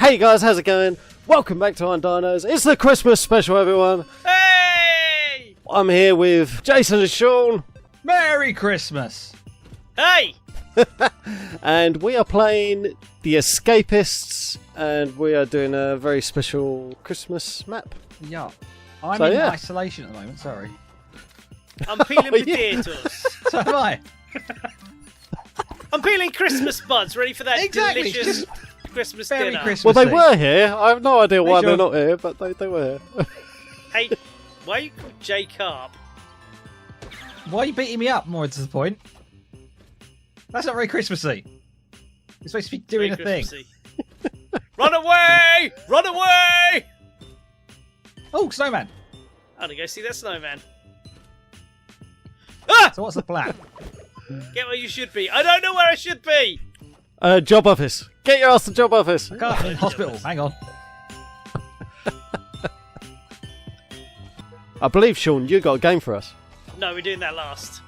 Hey guys, how's it going? Welcome back to Irondinos. It's the Christmas special, everyone. Hey! I'm here with Jason and Shaun. Merry Christmas! Hey! And we are playing the Escapists, and we are doing a very special Christmas map. Yeah. I'm in isolation at the moment, sorry. I'm peeling potatoes. So am I. I'm peeling Christmas buds, ready for that delicious Christmas Very dinner. Christmas. Well, they were here. I have no idea why Sure. they're not here, but they were here. Hey, why are you called J-Carp? Why are you beating me up, more to the point? That's not very Christmassy. You're supposed to be doing a thing. Run away! Run away! Oh, snowman. I'm gonna go see that snowman. Ah! So what's the plan? Get where you should be. I don't know where I should be! Job office. Get your ass to job office. I can't. I'm in hospital. Hang on. I believe, Shaun, you got a game for us. No, we're doing that last.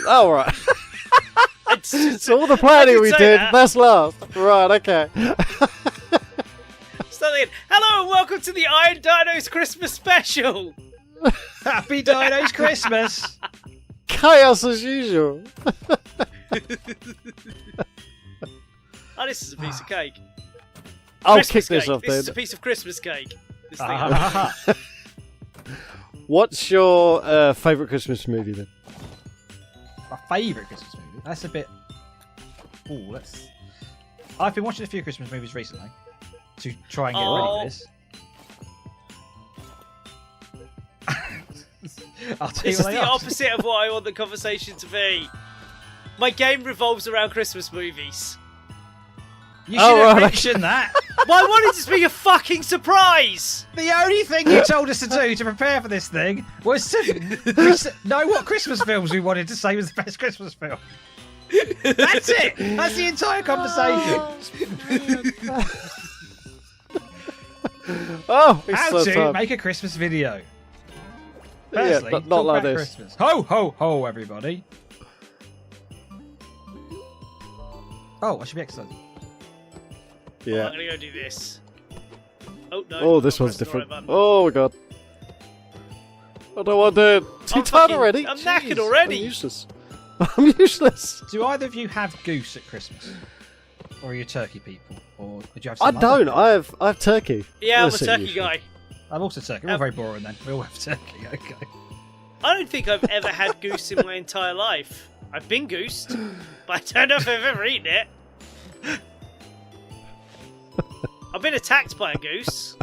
Oh, right. So all the planning we did, that's last. Right, okay. Starting. Hello and welcome to the Irondinos Christmas special. Happy Dinos Christmas! Chaos as usual. Oh, this is a piece of cake. I'll Christmas kick this cake. off This is then. a piece of Christmas cake. This thing. What's your favourite Christmas movie then? My favourite Christmas movie? That's a bit... Ooh, let's... I've been watching a few Christmas movies recently to try and get ready for this. I'll tell you This is what they the are. opposite of what I want the conversation to be. My game revolves around Christmas movies. You should have right, mentioned that. Why wouldn't it be a fucking surprise? The only thing you told us to do to prepare for this thing was to know what Christmas films we wanted to say was the best Christmas film. That's it. That's the entire conversation. Oh, it's How so to tough. make a Christmas video. Yeah, Firstly, but not talk like about this. Christmas. Ho, ho, ho, everybody. Oh, I should be exercising. Yeah. I'm gonna go do this. Oh no. Oh, this I'll one's press the right different. button. Oh my god. I don't want to. Too I'm tired fucking- already. I'm knackered Jeez, already. I'm useless. I'm useless. Do either of you have goose at Christmas? Or are you turkey people? Or did you have I some other- don't. I have turkey. Yeah, I'm a That's it, turkey usually. guy. I'm also turkey. We're all very boring then. We all have turkey. Okay. I don't think I've ever had goose in my entire life. I've been goosed, but I don't know if I've ever eaten it. I've been attacked by a goose.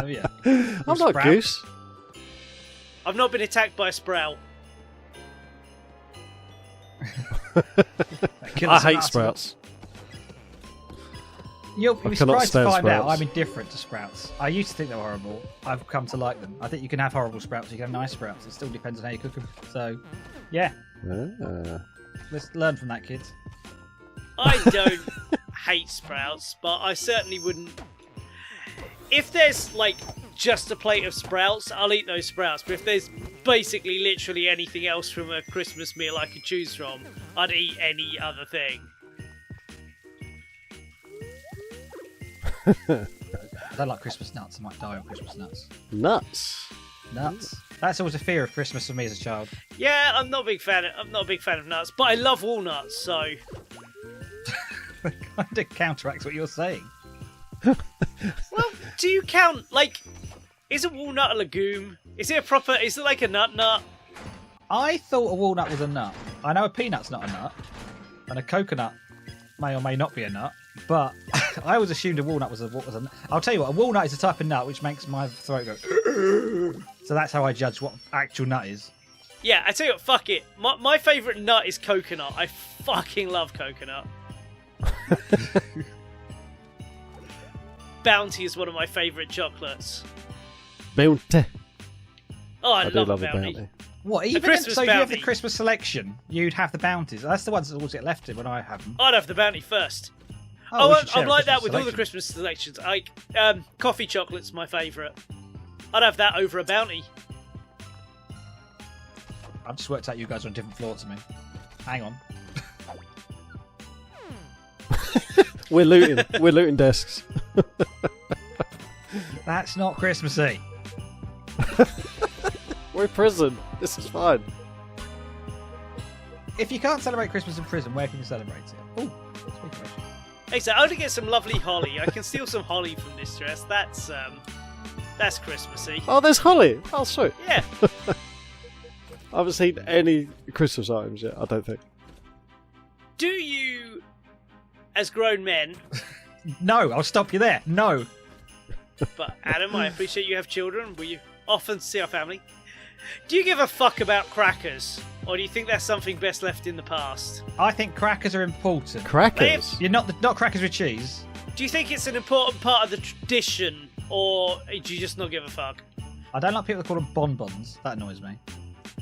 Oh yeah. I'm not Sprout? goose. I've not been attacked by a sprout. I hate sprouts. You'll I be cannot surprised to stand find out sprouts. I'm indifferent to sprouts. I used to think they were horrible. I've come to like them. I think you can have horrible sprouts, you can have nice sprouts. It still depends on how you cook them. So, yeah, Ah. let's learn from that, kids. I don't hate sprouts, but I certainly wouldn't. If there's like just a plate of sprouts, I'll eat those sprouts. But if there's basically literally anything else from a Christmas meal I could choose from, I'd eat any other thing. I don't like Christmas nuts. I might die on Christmas nuts. Nuts. Nuts. That's always a fear of Christmas for me as a child. Yeah, I'm not a big fan of nuts, but I love walnuts. So Kind of counteracts what you're saying. well, do you count like? Is a walnut a legume? Is it a proper? Is it like a nut? I thought a walnut was a nut. I know a peanut's not a nut, and a coconut may or may not be a nut. But I always assumed a walnut was a nut. I'll tell you what, a walnut is a type of nut which makes my throat go. So that's how I judge what actual nut is. Yeah, I tell you what, fuck it. My favourite nut is coconut. I fucking love coconut. Bounty is one of my favourite chocolates. Bounty. Oh, I do love a love a bounty. bounty. What? Even Christmas so, if you have the bounty. Christmas selection, you'd have the bounties. That's the ones that always get left in when I have them. I'd have the bounty first. Oh, we should I'm share a like that with Christmas all the selection. Christmas selections. Like, coffee chocolate's my favourite. I'd have that over a bounty. I've just worked out you guys are on different floors to me. Hang on. We're looting. We're looting desks. That's not Christmassy. We're in prison. This is fine. If you can't celebrate Christmas in prison, where can you celebrate it? Oh, that's a good question. Hey, so I want to get some lovely holly. I can steal some holly from this dress. That's Christmassy. Oh, there's holly. Oh, sweet. Yeah. I haven't seen any Christmas items yet, I don't think. Do you, as grown men, No, I'll stop you there. No. but Adam, I appreciate you have children. We often see our family. Do you give a fuck about crackers? Or do you think that's something best left in the past? I think crackers are important. Crackers? You're not crackers with cheese. Do you think it's an important part of the tradition? Or do you just not give a fuck? I don't like people that call them bonbons. That annoys me.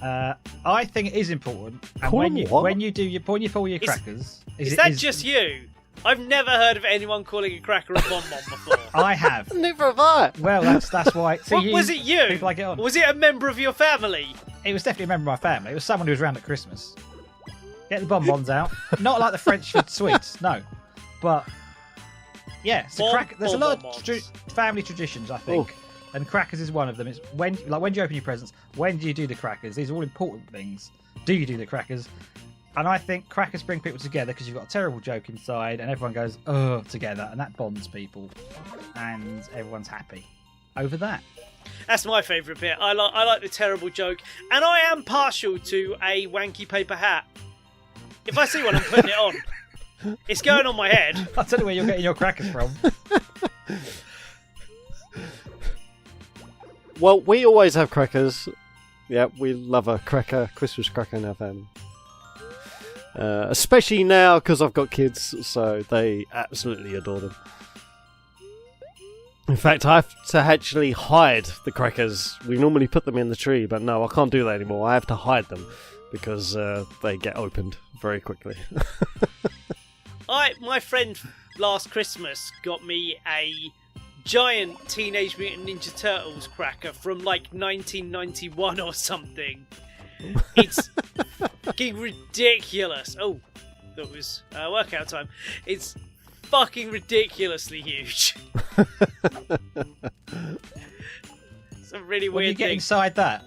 I think it is important. And Call when them you what? when you pull your crackers, Is that just you? I've never heard of anyone calling a cracker a bonbon before. I have. Never have I. Well, that's why. See, Was it you? People I get on. Was it a member of your family? It was definitely a member of my family. It was someone who was around at Christmas. Get the bonbons out. Not like the French for sweets, no. But yeah, so there's a lot of family traditions, I think, and crackers is one of them. It's when do you open your presents? When do you do the crackers? These are all important things. Do you do the crackers? And I think crackers bring people together because you've got a terrible joke inside, and everyone goes together, and that bonds people, and everyone's happy over that. That's my favourite bit. I like the terrible joke, and I am partial to a wanky paper hat. If I see one, I'm putting it on. It's going on my head. I'll tell you where you're getting your crackers from. Well, we always have crackers. Yeah, we love a Christmas cracker in our family. Especially now because I've got kids, so they absolutely adore them. In fact, I have to actually hide the crackers. We normally put them in the tree, but no, I can't do that anymore. I have to hide them because they get opened very quickly. My friend last Christmas got me a giant Teenage Mutant Ninja Turtles cracker from like 1991 or something. It's fucking ridiculous. Oh, that was workout time. It's fucking ridiculously huge. It's a really What do you weird get thing. inside that?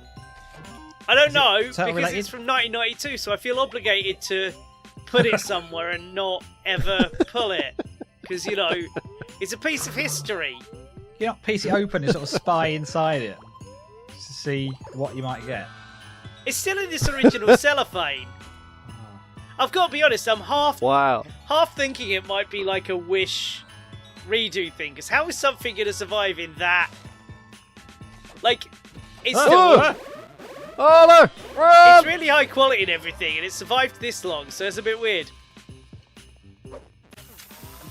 I don't know, turtle because related? it's from 1992, so I feel obligated to put it somewhere and not ever pull it. Because, you know, it's a piece of history. You not piece it open and sort of spy inside it to see what you might get. It's still in this original cellophane. I've got to be honest, I'm half thinking it might be like a Wish redo thing. Because how is something going to survive in that? Like, it's still... Oh no! Run! It's really high quality and everything, and it survived this long, so it's a bit weird.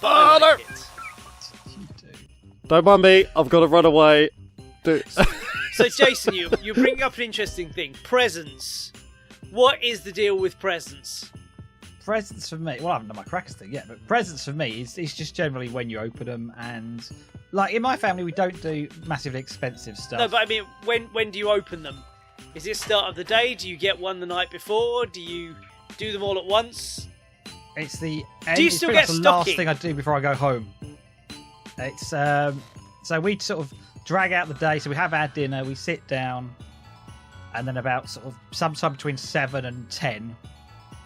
But I like it. Don't mind me, I've got to run away. So, Jason, you bring up an interesting thing. Presents. What is the deal with presents? Presents for me, well, I haven't done my crackers thing yet, but presents for me is just generally when you open them, and like in my family, we don't do massively expensive stuff. No, but I mean, when do you open them? Is it start of the day? Do you get one the night before? Do you do them all at once? It's the end. Do you it's still pretty get much the stocking? last thing I do before I go home. It's so we sort of drag out the day. So we have our dinner, we sit down, and then about sort of sometime between 7 and 10,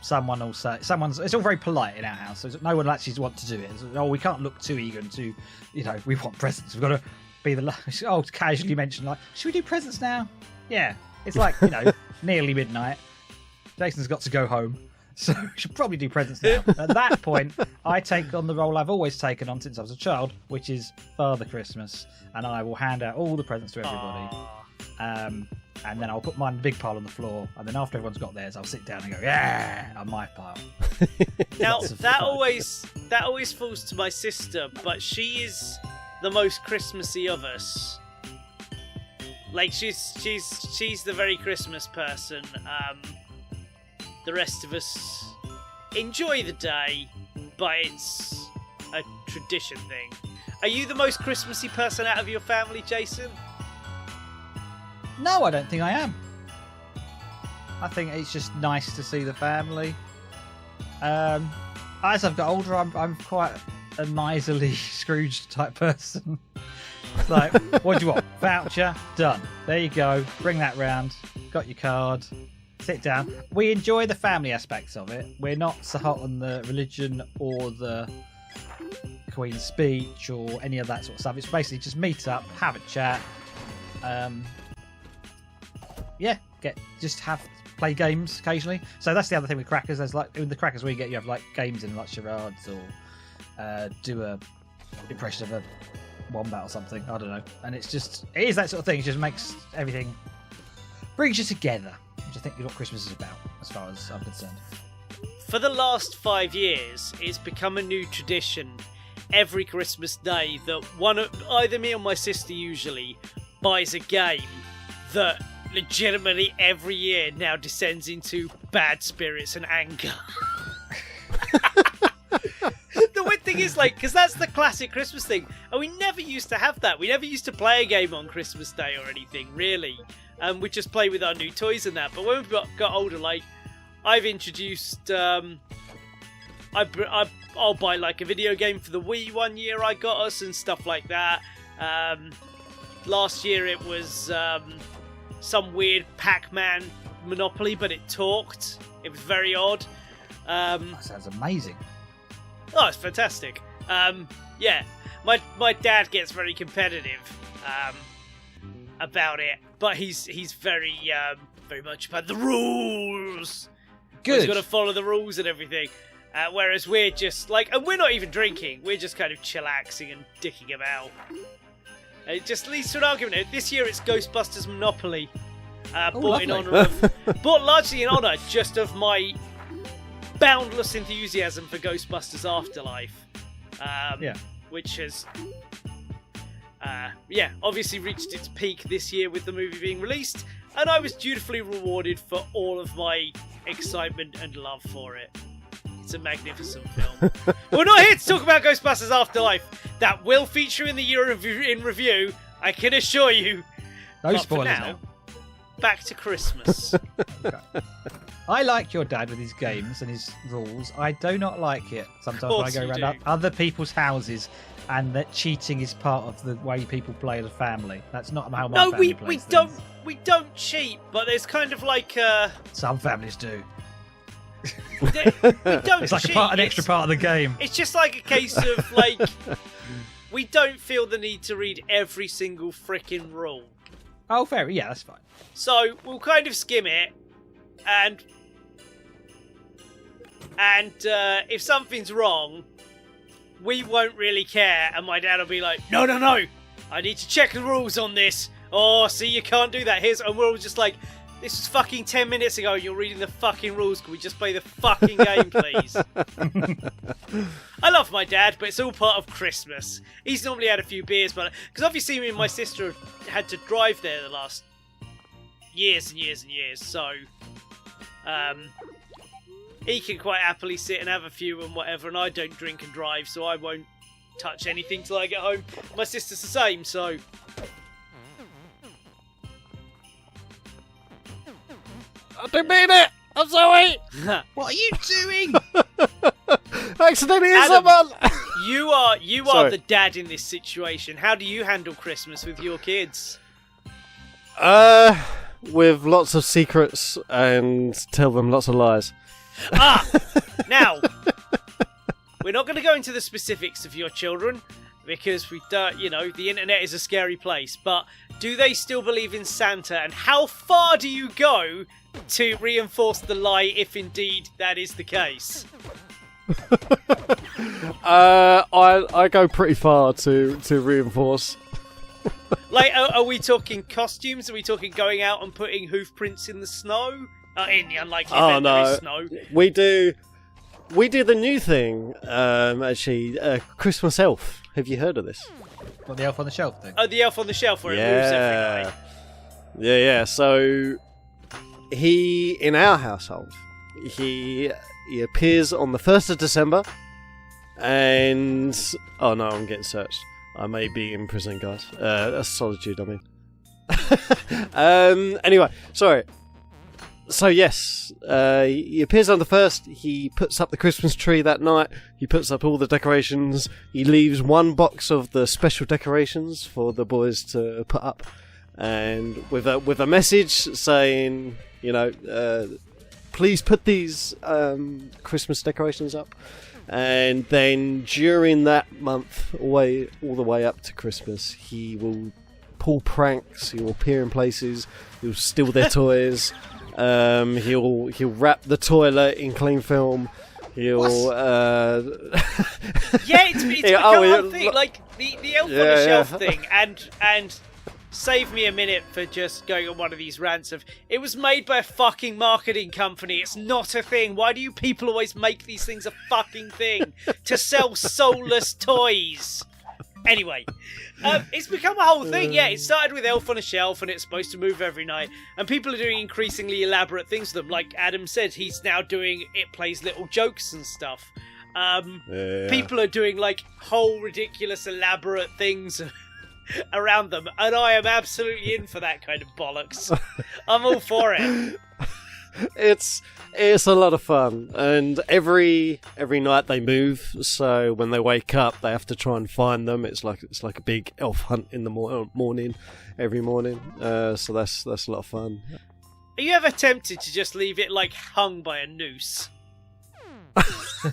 someone will say it's all very polite in our house. So no one will actually want to do it. It's, we can't look too eager and too, we want presents. We've got to be the casually mention like, should we do presents now? Yeah. It's like, nearly midnight. Jason's got to go home, so we should probably do presents now. At that point, I take on the role I've always taken on since I was a child, which is Father Christmas, and I will hand out all the presents to everybody. And then I'll put mine in a big pile on the floor, and then after everyone's got theirs, I'll sit down and go, yeah, on my pile. Now, that always falls to my sister, but she is the most Christmassy of us. Like, she's the very Christmas person. The rest of us enjoy the day, but it's a tradition thing. Are you the most Christmassy person out of your family, Jason? No, I don't think I am. I think it's just nice to see the family. As I've got older, I'm quite a miserly Scrooge type person. It's like, what do you want? Voucher? Done. There you go. Bring that round. Got your card. Sit down. We enjoy the family aspects of it. We're not so hot on the religion or the Queen's speech or any of that sort of stuff. It's basically just meet up, have a chat. Play games occasionally. So that's the other thing with crackers. There's like in the crackers we get, you have like games in like charades or do a impression of a wombat or something. I don't know. And it is that sort of thing. It just makes everything, brings you together, which I think is what Christmas is about, as far as I'm concerned. For the last 5 years, it's become a new tradition every Christmas day that either me or my sister usually buys a game that legitimately every year now descends into bad spirits and anger. The weird thing is, like, because that's the classic Christmas thing, and we never used to have that. We never used to play a game on Christmas Day or anything, really. We just play with our new toys and that. But when we got older, like, I've introduced... I'll buy, like, a video game for the Wii one year I got us and stuff like that. Last year it was some weird Pac-Man Monopoly, but it talked. It was very odd. That sounds amazing. Oh, it's fantastic. Yeah, my dad gets very competitive about it, but he's very much about the rules. Good. He's got to follow the rules and everything. Whereas we're just like, and we're not even drinking. We're just kind of chillaxing and dicking about. It just leads to an argument. This year it's Ghostbusters Monopoly, bought largely in honour just of my boundless enthusiasm for Ghostbusters Afterlife, which has obviously reached its peak this year with the movie being released, and I was dutifully rewarded for all of my excitement and love for it. It's a magnificent film. We're not here to talk about Ghostbusters Afterlife. That will feature in the year in review, I can assure you. No but spoilers for now. Back to Christmas. Okay. I like your dad with his games and his rules. I do not like it sometimes when I go around other people's houses and that cheating is part of the way people play as a family. That's not how my family plays things. We don't cheat, but there's kind of like some families do. We don't It's like cheat. an extra part of the game. It's just like a case of like we don't feel the need to read every single frickin' rule. Oh, fair. Yeah, that's fine. So we'll kind of skim it, and if something's wrong, we won't really care, and my dad will be like, no, I need to check the rules on this. Oh, see, you can't do that. And we're all just like, this was fucking 10 minutes ago and you're reading the fucking rules. Can we just play the fucking game, please? I love my dad, but it's all part of Christmas. He's normally had a few beers, but because obviously me and my sister had to drive there the last years and years and years, so he can quite happily sit and have a few and whatever, and I don't drink and drive, so I won't touch anything till I get home. My sister's the same, so... I didn't mean it! I'm sorry! What are you doing? Accidentally hit Adam, someone! You are Sorry. the dad in this situation. How do you handle Christmas with your kids? With lots of secrets and tell them lots of lies. Now, we're not going to go into the specifics of your children because we don't, the internet is a scary place, but do they still believe in Santa, and how far do you go to reinforce the lie if indeed that is the case? I go pretty far to reinforce. Like, are we talking costumes? Are we talking going out and putting hoof prints in the snow? In the unlikely event there is snow. We do the new thing, actually, Christmas Elf. Have you heard of this? What, the Elf on the Shelf thing? Oh, the Elf on the Shelf where it moves every night. Yeah. So in our household, he appears on the 1st of December, and oh no, I'm getting searched. I may be in prison, guys. That's solitude, I mean. Anyway, sorry. So yes, he appears on the 1st. He puts up the Christmas tree that night. He puts up all the decorations. He leaves one box of the special decorations for the boys to put up, and with a message saying, please put these Christmas decorations up. And then during that month, all the way up to Christmas, he will pull pranks. He will appear in places. He'll steal their toys. He'll wrap the toilet in cling film. He'll it's become one thing, like the elf on the shelf thing, and save me a minute for just going on one of these rants of it was made by a fucking marketing company. It's not a thing. Why do you people always make these things a fucking thing to sell soulless toys? Anyway, it's become a whole thing. Yeah, it started with Elf on a Shelf, and it's supposed to move every night. And people are doing increasingly elaborate things with them. Like Adam said, he's now doing it plays little jokes and stuff. People are doing like whole ridiculous elaborate things around them, and I am absolutely in for that kind of bollocks. I'm all for it. It's a lot of fun, and every night they move. So when they wake up, they have to try and find them. It's like a big elf hunt in the morning, every morning. So that's a lot of fun. Are you ever tempted to just leave it like hung by a noose?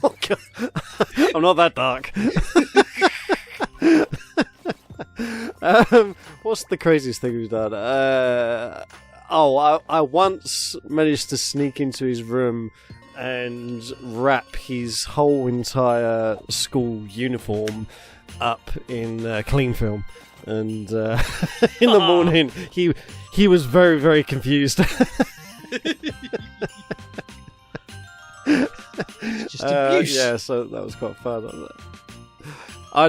Oh, God. I'm not that dark. What's the craziest thing we've done? I once managed to sneak into his room and wrap his whole entire school uniform up in cling film, and in the morning he was very, very confused. Just abuse. Yeah, so that was quite fun. I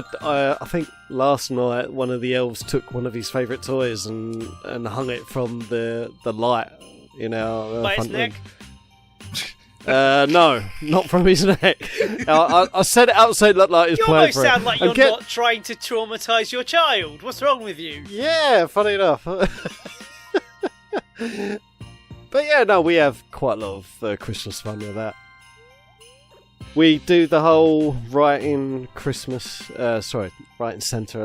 think last night one of the elves took one of his favourite toys and hung it from the light in our by his front neck? room. No, not from his neck. I set it up so it looked like he was You playing almost for it. sound like you're not trying to traumatise your child. What's wrong with you? Yeah, funny enough. But yeah, no, we have quite a lot of Christmas fun with that. We do the whole writing Santa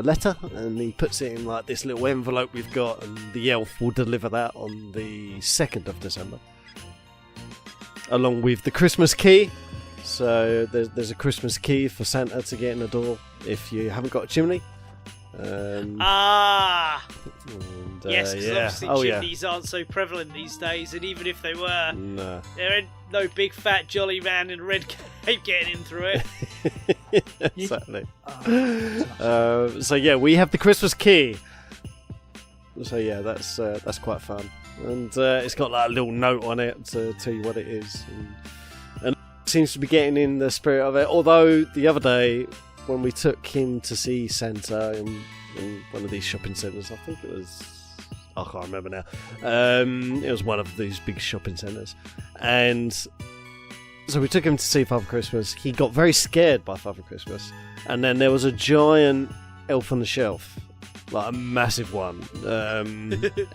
a letter, and he puts it in like this little envelope we've got, and the elf will deliver that on the 2nd of December, along with the Christmas key. So there's a Christmas key for Santa to get in the door if you haven't got a chimney. Yes, because obviously chimneys aren't so prevalent these days, and even if they were, there ain't no big fat jolly man in a red cape getting in through it. Exactly. So yeah, we have the Christmas key. So yeah, that's quite fun, and it's got like a little note on it to tell you what it is, and it seems to be getting in the spirit of it. Although the other day, when we took him to see Santa in one of these shopping centres, I think it was, I can't remember now. It was one of these big shopping centres, and so we took him to see Father Christmas. He got very scared by Father Christmas, and then there was a giant elf on the shelf, like a massive one,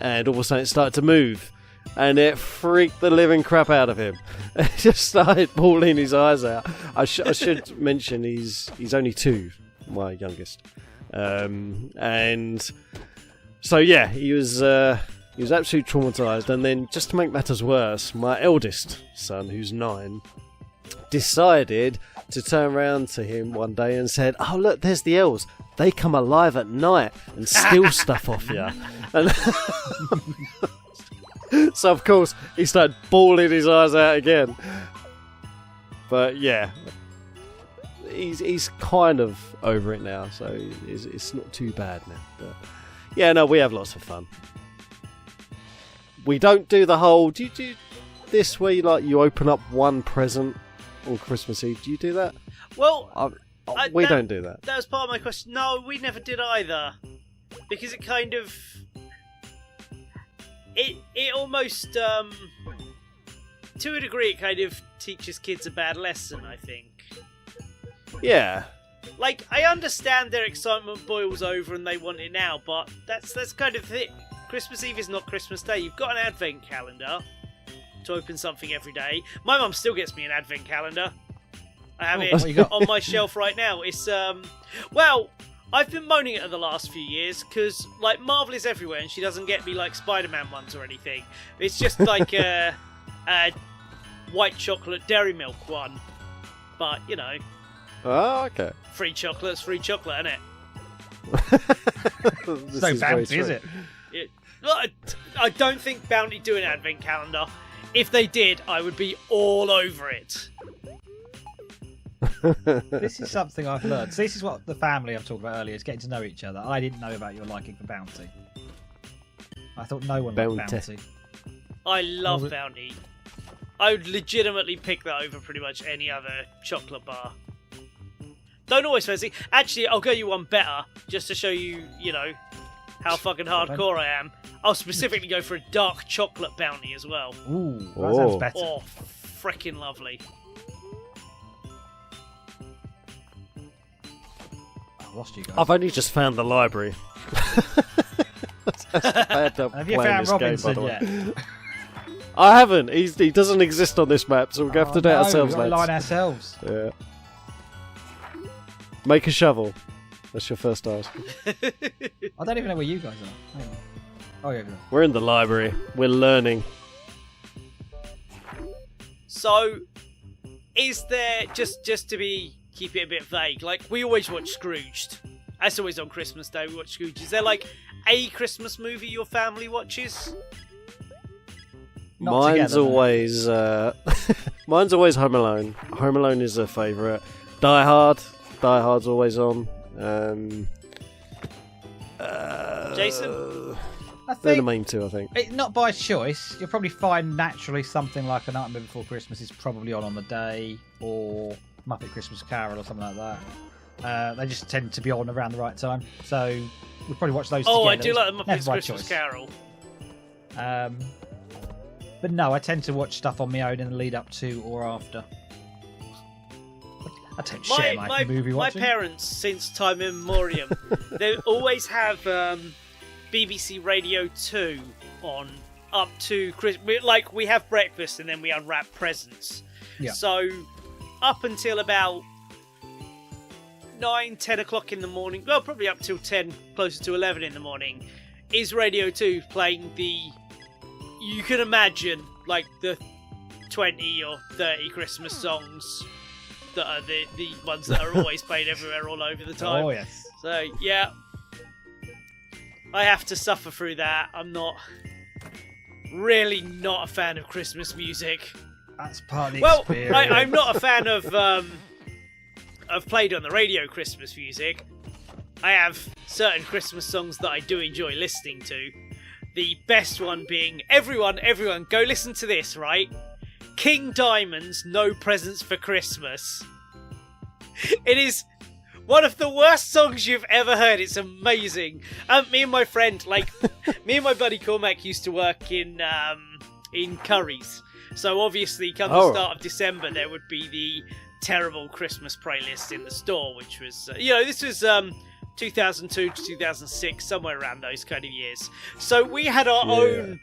and all of a sudden it started to move, and it freaked the living crap out of him. It just started bawling his eyes out. I should mention he's only 2, my youngest, and so yeah, he was absolutely traumatised. And then, just to make matters worse, my eldest son, who's 9, decided to turn around to him one day and said, "Oh look, there's the elves. They come alive at night and steal stuff off you." And so of course he started bawling his eyes out again. But yeah, he's kind of over it now, so it's not too bad now. But yeah, no, we have lots of fun. We don't do the whole. Do you do this where you open up one present on Christmas Eve? Do you do that? Well, we don't do that. That was part of my question. No, we never did either, because it kind of. It almost, to a degree, it kind of teaches kids a bad lesson, I think. Yeah. Like, I understand their excitement boils over and they want it now, but that's kind of it. Christmas Eve is not Christmas Day. You've got an advent calendar. to open something every day. My mum still gets me an advent calendar. I have what you it got? on my shelf right now. It's well, I've been moaning at her the last few years because like Marvel is everywhere and she doesn't get me like Spider-Man ones or anything. It's just like a white chocolate dairy milk one, but you know. Oh, okay. Free chocolate's free chocolate, isn't it? It's no bounty, is it? I don't think Bounty do an advent calendar. If they did, I would be all over it. This is something I've learned. So this is what the family I'm talking about earlier is getting to know each other. I didn't know about your liking for Bounty. I thought no one liked Bounty. I love Bounty. I would legitimately pick that over pretty much any other chocolate bar. Don't always fancy. Actually, I'll go you one better, just to show you, you know, how fucking hardcore I am. I'll specifically go for a dark chocolate Bounty as well. Ooh, that sounds better. Oh, freaking lovely. I lost you guys. I've only just found the library. Have you found Robinson yet? I haven't. He doesn't exist on this map, so we're going to have to do it ourselves, we've got to lads. line ourselves. Yeah. Make a shovel. That's your first task. I don't even know where you guys are. Hang on. Oh yeah, We're in the library. We're learning. So, is there just to keep it a bit vague? Like we always watch Scrooged. That's always on Christmas Day. We watch Scrooged. Is there like a Christmas movie your family watches? Mine's always Home Alone. Home Alone is a favourite. Die Hard. Die Hard's always on. Jason? They're the main two, I think. Not by choice. You'll probably find naturally something like A Nightmare Before Christmas is probably on the day, or Muppet Christmas Carol or something like that. They just tend to be on around the right time. So we'll probably watch those together. I do like the Muppet Christmas choice. Carol. But no, I tend to watch stuff on my own in the lead up to or after. I don't share my movie watching. My parents, since time immemorial, they always have BBC Radio 2 on up to Christmas. Like, we have breakfast and then we unwrap presents. Yeah. So, up until about 9, 10 o'clock in the morning, well, probably up till 10, closer to 11 in the morning, is Radio 2 playing you can imagine, like, the 20 or 30 Christmas songs that are the ones that are always played everywhere all over the time. Oh, yes. So, yeah. I have to suffer through that. I'm really not a fan of Christmas music. That's part of the experience. I'm not a fan of played on the radio Christmas music. I have certain Christmas songs that I do enjoy listening to. The best one being, everyone, go listen to this, right? King Diamond's No Presents for Christmas. It is one of the worst songs you've ever heard. It's amazing. Me and my friend, me and my buddy Cormac used to work in Currys. So obviously, come the start of December, there would be the terrible Christmas playlist in the store, which was, this was 2002 to 2006, somewhere around those kind of years. So we had our own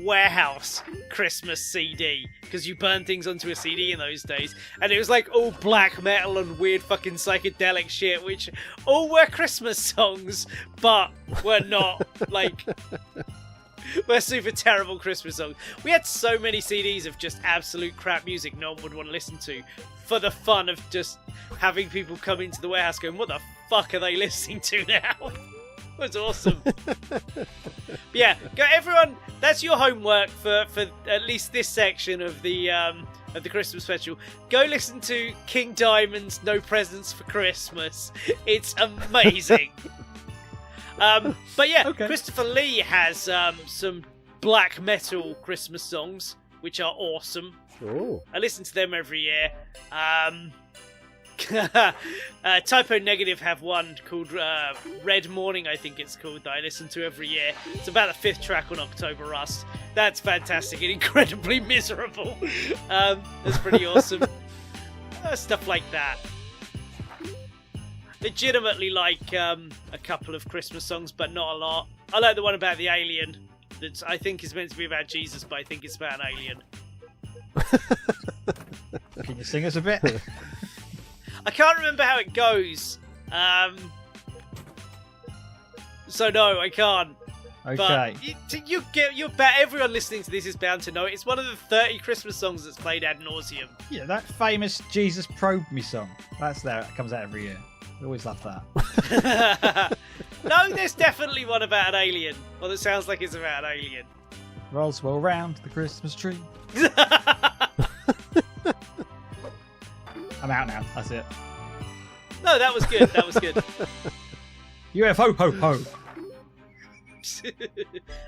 warehouse Christmas CD, because you burn things onto a CD in those days, and it was like all black metal and weird fucking psychedelic shit, which all were Christmas songs, but were not were super terrible Christmas songs. We had so many CDs of just absolute crap music no one would want to listen to, for the fun of just having people come into the warehouse going, what the fuck are they listening to now? It was awesome. Yeah, go everyone. That's your homework for at least this section of the Christmas special. Go listen to King Diamond's No Presents for Christmas. It's amazing. But yeah, okay. Christopher Lee has some black metal Christmas songs, which are awesome. Ooh. I listen to them every year. Typo Negative have one called Red Morning, I think it's called, that I listen to every year. It's about the 5th track on October Rust. That's fantastic and incredibly miserable. That's pretty awesome. Stuff like that. Legitimately like a couple of Christmas songs, but not a lot. I like the one about the alien that I think is meant to be about Jesus, but I think it's about an alien. Can you sing us a bit? I can't remember how it goes. So no, I can't. Okay. But you bet everyone listening to this is bound to know it. It's one of the 30 Christmas songs that's played ad nauseum. Yeah, that famous Jesus Probed Me song. That's there. It comes out every year. We always love that. No, there's definitely one about an alien. Well, it sounds like it's about an alien. Roswell round the Christmas tree. I'm out now. That's it. No, that was good. That was good. UFO ho ho.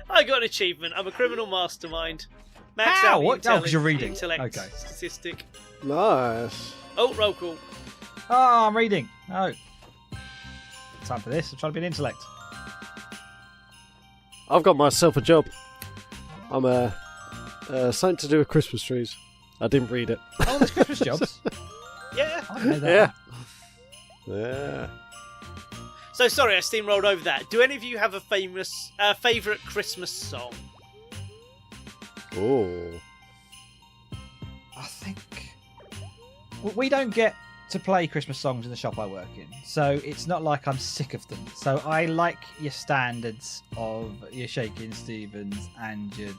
I got an achievement. I'm a criminal mastermind. Max How? out the What? Oh, 'cause you're reading. Intellect Okay. statistic. Nice. Oh, roll call. Oh, I'm reading. Oh. Time for this. I'm trying to be an intellect. I've got myself a job. I'm something to do with Christmas trees. I didn't read it. Oh, there's Christmas jobs. Yeah. I didn't know that. Yeah. So sorry, I steamrolled over that. Do any of you have a favourite Christmas song? Oh. I think we don't get to play Christmas songs in the shop I work in, so it's not like I'm sick of them. So I like your standards of your Shaking Stevens and your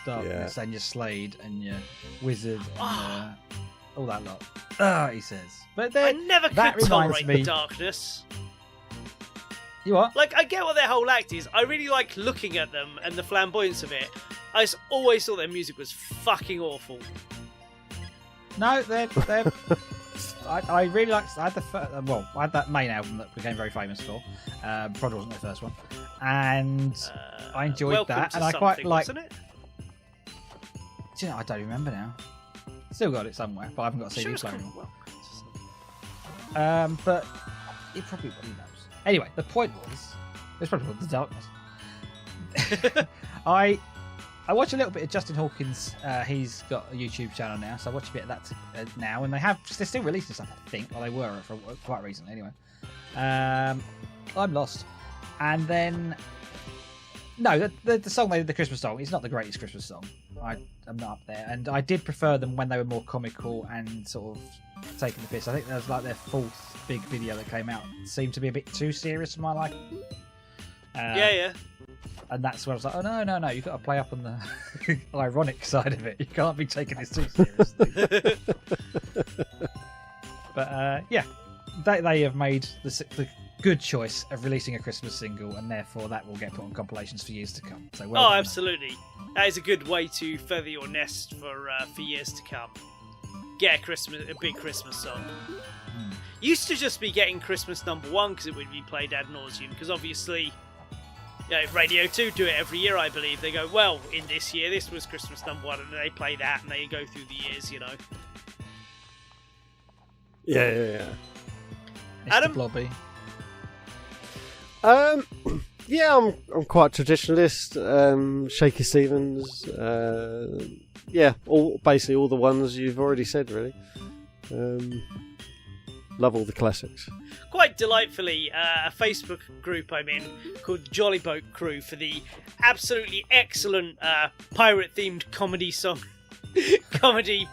Darkness and your Slade and your Wizard and all that lot. He says. But I then never that could reminds tolerate me. the darkness. You what? Like, I get what their whole act is. I really like looking at them and the flamboyance of it. I just always thought their music was fucking awful. No, they're I really liked. I had that main album that became very famous for. Probably wasn't the first one, and I enjoyed Welcome that. to And I quite Something, like. wasn't it? Do you know, I don't remember now. Still got it somewhere, but I haven't got a CD Sure, it's player called anymore. Welcome to Something. But it probably who knows. Anyway, the point was, it's probably called The Darkness. I watch a little bit of Justin Hawkins. He's got a YouTube channel now, so I watch a bit of that now. And they're still releasing stuff, I think. Well, they were for quite recently, anyway. I'm lost. And then, no, the song they did, the Christmas song, it's not the greatest Christmas song. I'm not up there, and I did prefer them when they were more comical and sort of taking the piss. I think that was like their fourth big video that came out. It seemed to be a bit too serious for my liking. Yeah. And that's where I was like, oh no, you've got to play up on the ironic side of it. You can't be taking this too seriously. But yeah, they have made the good choice of releasing a Christmas single, and therefore that will get put on compilations for years to come. So well done, Absolutely. That is a good way to feather your nest for years to come. Get a big Christmas song. Used to just be getting Christmas number one because it would be played ad nauseum. Because obviously, Radio 2 do it every year, I believe. They go, well, in this year, this was Christmas number one, and they play that, and they go through the years, you know. Yeah. Mr. Adam? Blobby. Yeah, I'm quite traditionalist. Shaky Stevens. Basically all the ones you've already said, really. Love all the classics. Quite delightfully, a Facebook group I'm in called Jolly Boat Crew for the absolutely excellent pirate-themed comedy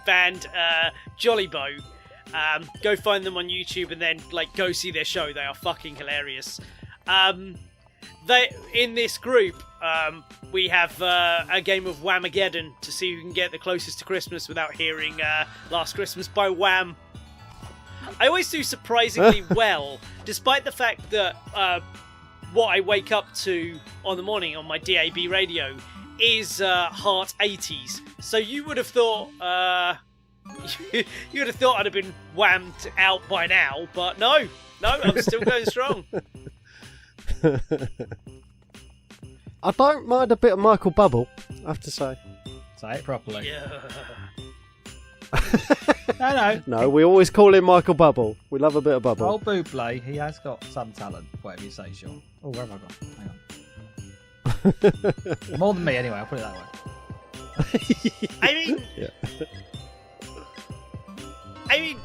band Jolly Boat. Go find them on YouTube and then go see their show. They are fucking hilarious. In this group, we have a game of Whamageddon to see who can get the closest to Christmas without hearing Last Christmas by Wham. I always do surprisingly well, despite the fact that what I wake up to on the morning on my DAB radio is Heart 80s. So you would have thought I'd have been whammed out by now, but no, I'm still going strong. I don't mind a bit of Michael Bubble, I have to say. Say it properly. Yeah. No. No, we always call him Michael Bubble. We love a bit of Bubble. Old Bublé, he has got some talent, whatever you say, Shaun. Oh, where have I gone? Hang on. More than me, anyway, I'll put it that way. I mean,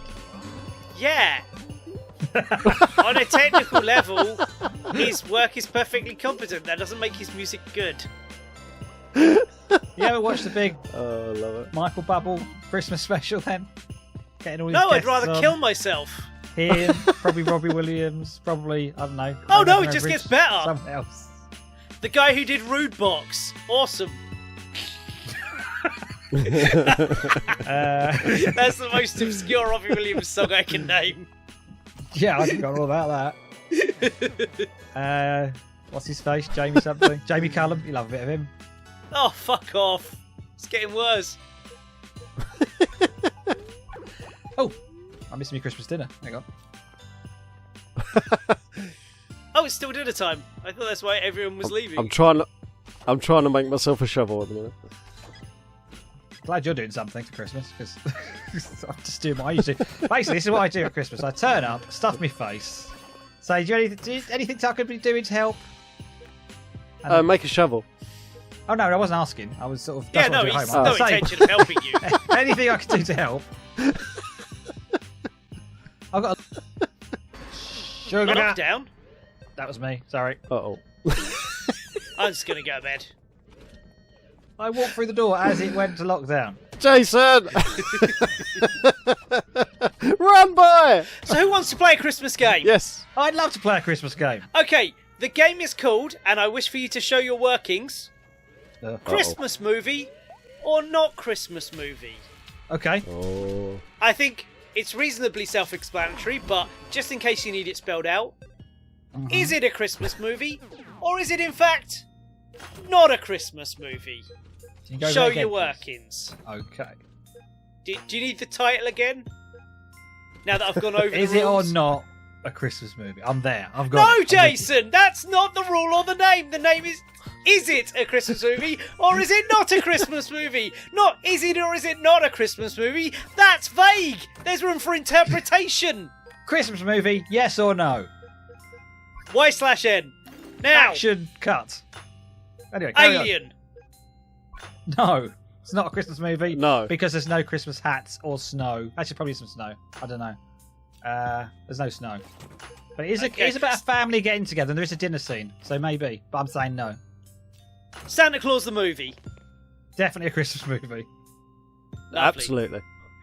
yeah. On a technical level, his work is perfectly competent. That doesn't make his music good. You ever watched the big Oh, I love it. Michael Bubble Christmas special then? Getting all these No, I'd guests rather on. kill myself. Him, probably Robbie Williams, probably, I don't know. Oh, no, it Remember just Rich- gets better. Someone else. The guy who did Rude Box. Awesome. That's the most obscure Robbie Williams song I can name. Yeah, I forgot all about that. What's his face? Jamie something? Jamie Cullum. You love a bit of him. Oh, fuck off. It's getting worse. Oh, I missed my Christmas dinner. Hang on. Oh, it's still dinner time. I thought that's why everyone was leaving. I'm trying to make myself a shovel at the minute. Glad you're doing something for Christmas, because I'm just doing what I used to. Basically, this is what I do at Christmas. I turn up, stuff my face, say, do anything I could be doing to help? And Make a shovel. oh no, I wasn't asking. I was sort of. Yeah, That's what no, I do at he's home. no I'll say, intention of helping you. anything I can do to help. I've got a sugar. Lockdown? That was me. Sorry. Uh-oh. I'm just going to go to bed. I walked through the door as it went to lockdown. Jason! Run, boy! So who wants to play a Christmas game? Yes. I'd love to play a Christmas game. Okay, the game is called, and I wish for you to show your workings, Uh, Christmas movie or not Christmas movie. okay. Oh. I think it's reasonably self-explanatory, but just in case you need it spelled out, is it a Christmas movie or is it in fact not a Christmas movie? Can you go Show there again, your please? workings. Okay. Do you need the title again? Now that I've gone over Is the it or rules? not a Christmas movie? I'm there. I've got No, it. I'm with you. Jason, that's not the rule or the name. The name is it a Christmas movie or is it not a Christmas movie? Not is it or is it not a Christmas movie? That's vague. There's room for interpretation. Christmas movie, yes or no? Y/N. Now, Action cut. Anyway, carry on. Alien. No, it's not a Christmas movie. No. Because there's no Christmas hats or snow. Actually, probably some snow. I don't know. There's no snow. But it is, Okay. it is about a family getting together and there is a dinner scene. So maybe. But I'm saying no. Santa Claus the movie. Definitely a Christmas movie. Lovely. Absolutely.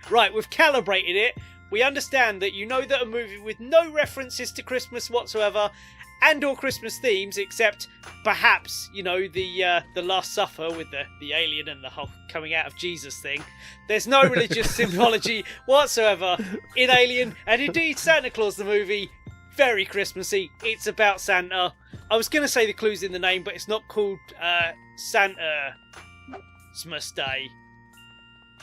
Right, we've calibrated it. We understand that you know that a movie with no references to Christmas whatsoever and or Christmas themes, except perhaps, you know, the Last Supper with the alien and the whole coming out of Jesus thing. There's no religious symbology whatsoever in Alien, and indeed Santa Claus the movie, very Christmassy. It's about Santa. I was going to say the clue's in the name, but it's not called Santa Christmas Day.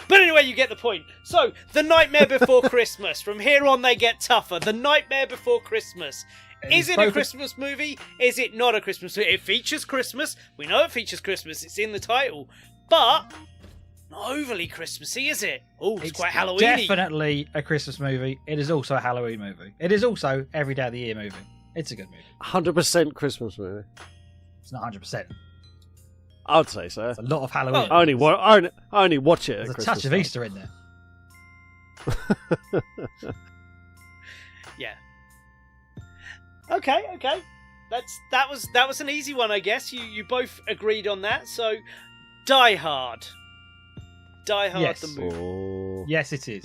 But anyway, you get the point. So, The Nightmare Before Christmas. From here on, they get tougher. The Nightmare Before Christmas. Is it a Christmas movie? Is it not a Christmas movie? It features Christmas. We know it features Christmas. It's in the title. But not overly Christmassy, is it? Oh, it's quite Halloween-y. Definitely a Christmas movie. It is also a Halloween movie. It is also every day of the year movie. It's a good movie. 100% Christmas movie. It's not 100%. I'd say so. It's a lot of Halloween. I only watch it at There's a Christmas touch of time. Easter in there. Yeah. Okay. That was an easy one, I guess. You both agreed on that. So, Die Hard. Die Hard Yes. the movie. Oh. Yes, it is.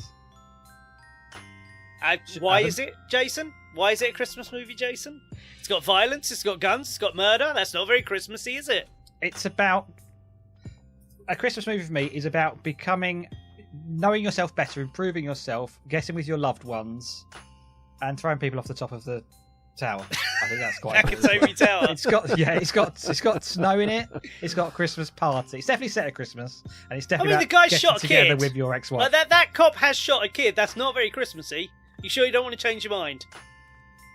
Why Adam? is it, Jason? Why is it a Christmas movie, Jason? It's got violence, it's got guns, it's got murder. That's not very Christmassy, is it? It's about... A Christmas movie for me is about knowing yourself better, improving yourself, getting with your loved ones, and throwing people off the top of the tower. I think that's quite cool. Nakatomi Tower. It's got snow in it. It's got a Christmas party. It's definitely set at Christmas, and it's definitely the about guy getting shot a together kid. with your ex-wife. Like that cop has shot a kid. That's not very Christmassy. You sure you don't want to change your mind?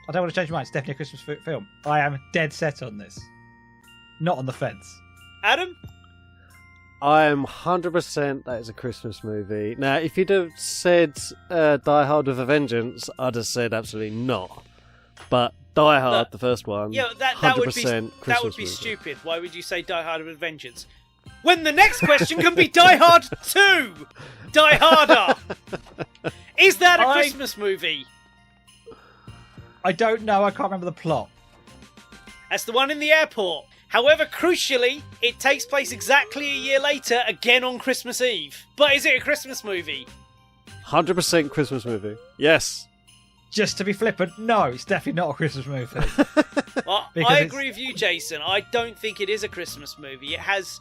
I don't want to change my mind. It's definitely a Christmas film. I am dead set on this. Not on the fence. Adam? I am 100% that is a Christmas movie. Now, if you'd have said Die Hard with a Vengeance, I'd have said absolutely not. But Die Hard, But- the first one, Yeah, 100% that would be Christmas movie. stupid. Why would you say Die Hard with a Vengeance? When the next question can be Die Hard 2! Die Harder! Is that a Christmas movie? I don't know. I can't remember the plot. That's the one in the airport. However, crucially, it takes place exactly a year later, again on Christmas Eve. But is it a Christmas movie? 100% Christmas movie. Yes. Just to be flippant, no, it's definitely not a Christmas movie. Well, Because I it's- agree with you, Jason. I don't think it is a Christmas movie. It has